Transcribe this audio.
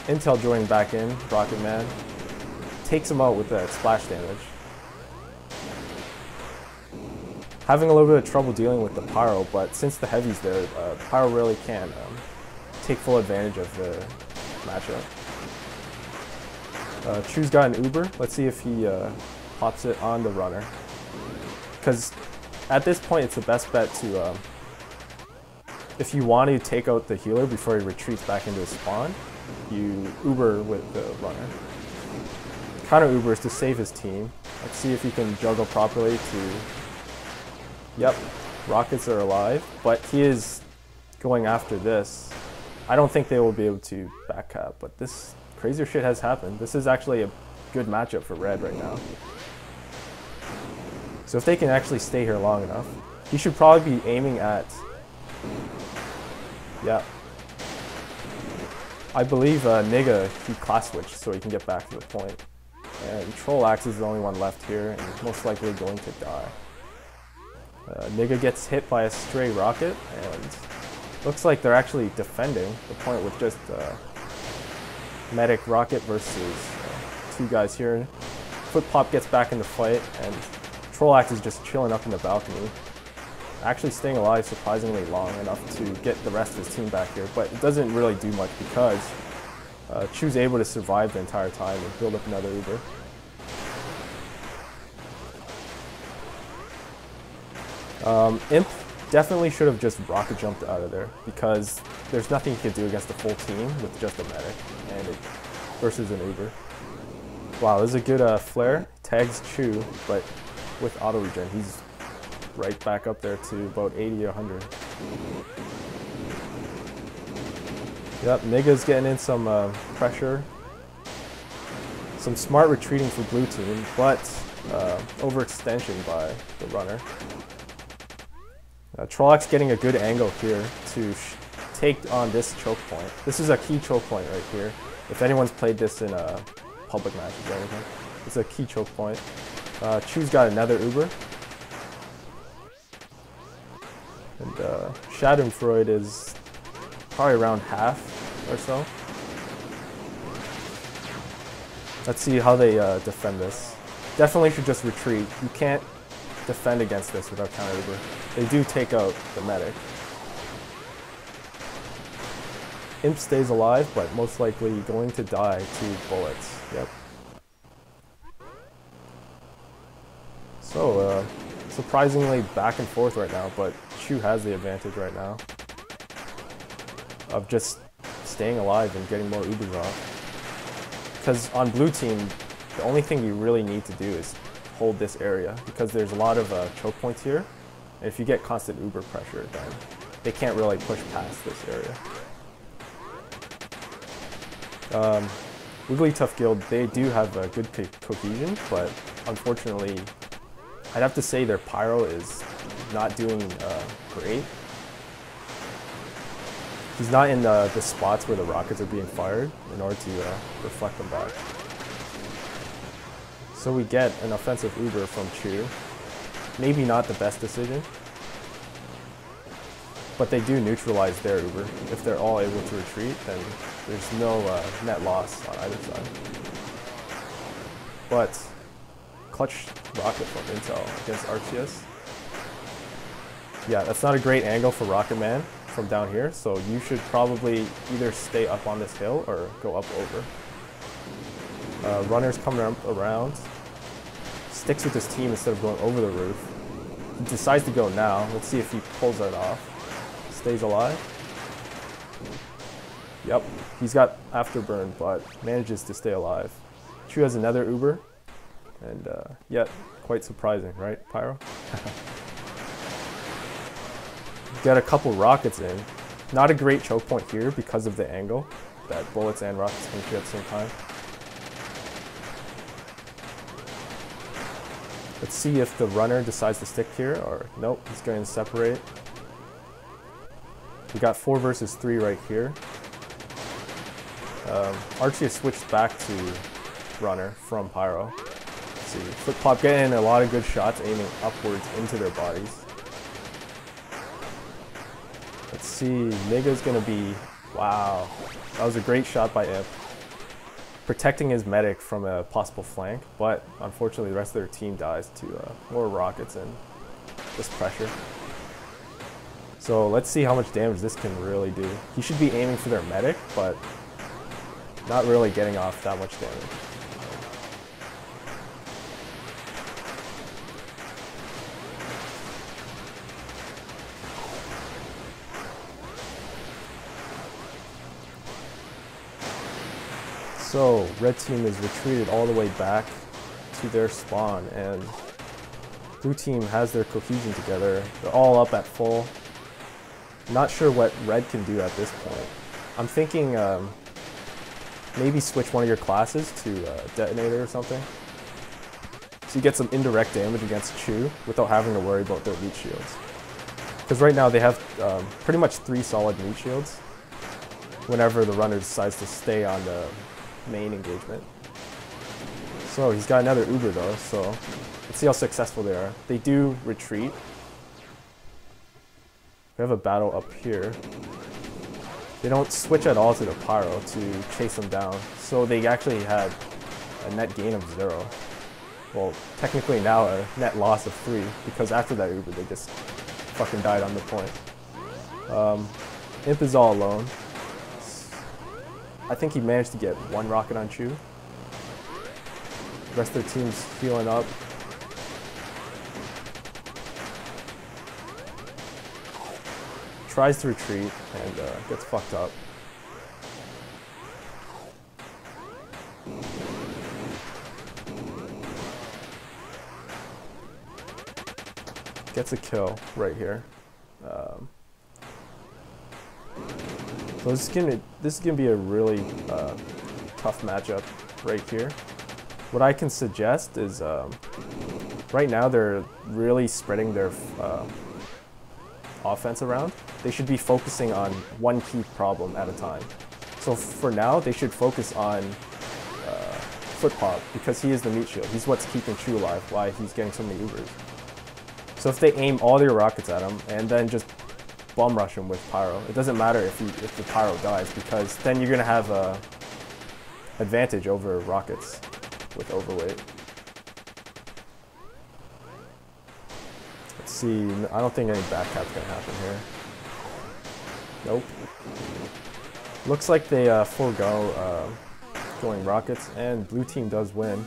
Intel joining back in, Rocketman. Takes him out with that splash damage. Having a little bit of trouble dealing with the Pyro, but since the heavy's there, Pyro really can take full advantage of the matchup. Chu's got an Uber. Let's see if he pops it on the runner. Because at this point, it's the best bet to, if you want to take out the healer before he retreats back into his spawn, you Uber with the runner. Counter Ubers to save his team. Let's see if he can juggle properly to... Yep, rockets are alive, but he is going after this. I don't think they will be able to backcap, but this crazier shit has happened. This is actually a good matchup for Red right now. So if they can actually stay here long enough, he should probably be aiming at... Yeah. I believe Niga, he class switched so he can get back to the point. And Trollax is the only one left here and most likely going to die. Niga gets hit by a stray rocket and looks like they're actually defending the point with just medic rocket versus two guys here. Footpop gets back in the fight and Trollax is just chilling up in the balcony. Actually staying alive surprisingly long enough to get the rest of his team back here, but it doesn't really do much because Chu's able to survive the entire time and build up another Uber. Imp definitely should have just rocket jumped out of there because there's nothing he could do against the full team with just a medic and it versus an Uber. Wow, this is a good flare. Tags Chu, but with auto regen, he's right back up there to about 80 or 100. Yep, Niga's getting in some pressure. Some smart retreating for blue team, but overextension by the runner. Trollax getting a good angle here to take on this choke point. This is a key choke point right here. If anyone's played this in public matches or anything, it's a key choke point. Chu's got another Uber. And Schadenfreude is probably around half or so. Let's see how they defend this. Definitely should just retreat. You can't defend against this without counter Uber. They do take out the medic. Imp stays alive, but most likely going to die to bullets. Yep. So, surprisingly back and forth right now, but Chu has the advantage right now of just staying alive and getting more Ubers off. Because on blue team, the only thing you really need to do is hold this area because there's a lot of choke points here. And if you get constant Uber pressure, then they can't really push past this area. Wigglytuff Guild, they do have a good cohesion, but unfortunately, I'd have to say their Pyro is not doing great. He's not in the spots where the rockets are being fired in order to reflect them back. So we get an offensive Uber from Chu. Maybe not the best decision, but they do neutralize their Uber. If they're all able to retreat, then there's no net loss on either side. But clutch rocket from Intel against Arceus. Yeah, that's not a great angle for Rocketman from down here, so you should probably either stay up on this hill or go up over. Runner's coming around, sticks with his team instead of going over the roof. He decides to go now. Let's see if he pulls that off. Stays alive. Yep, he's got afterburn, but manages to stay alive. Chu has another Uber, and yeah, quite surprising, right, Pyro? Got a couple rockets in. Not a great choke point here because of the angle that bullets and rockets can shoot at the same time. Let's see if the runner decides to stick here, or nope, he's going to separate. We got 4 versus 3 right here. Arceus switched back to runner from Pyro. Let's see, Footpop getting a lot of good shots aiming upwards into their bodies. Let's see, Niga's gonna be, wow, that was a great shot by Imp. protecting his medic from a possible flank, but unfortunately the rest of their team dies to more rockets and just pressure. So let's see how much damage this can really do. He should be aiming for their medic, but not really getting off that much damage. So, red team is retreated all the way back to their spawn, and blue team has their cohesion together. They're all up at full. Not sure what red can do at this point. I'm thinking maybe switch one of your classes to detonator or something, so you get some indirect damage against Chu without having to worry about their meat shields. Because right now they have pretty much 3 solid meat shields whenever the runner decides to stay on the main engagement. So he's got another Uber though, so let's see how successful they are. They do retreat. We have a battle up here. They don't switch at all to the Pyro to chase them down, so they actually had a net gain of 0. Well, technically now a net loss of 3, because after that Uber they just fucking died on the point. Imp is all alone. I think he managed to get 1 rocket on Chu. The rest of their team's healing up. Tries to retreat and gets fucked up. Gets a kill right here. So this is gonna be a really tough matchup right here. What I can suggest is right now they're really spreading their offense around. They should be focusing on one key problem at a time. So for now, they should focus on Footpop, because he is the meat shield. He's what's keeping Chu alive, why he's getting so many Ubers. So if they aim all their rockets at him and then just bomb rush him with Pyro, it doesn't matter if the Pyro dies, because then you're gonna have a advantage over rockets with Overweight. Let's see, I don't think any backcap's gonna happen here. Nope. Looks like they forego going rockets, and blue team does win.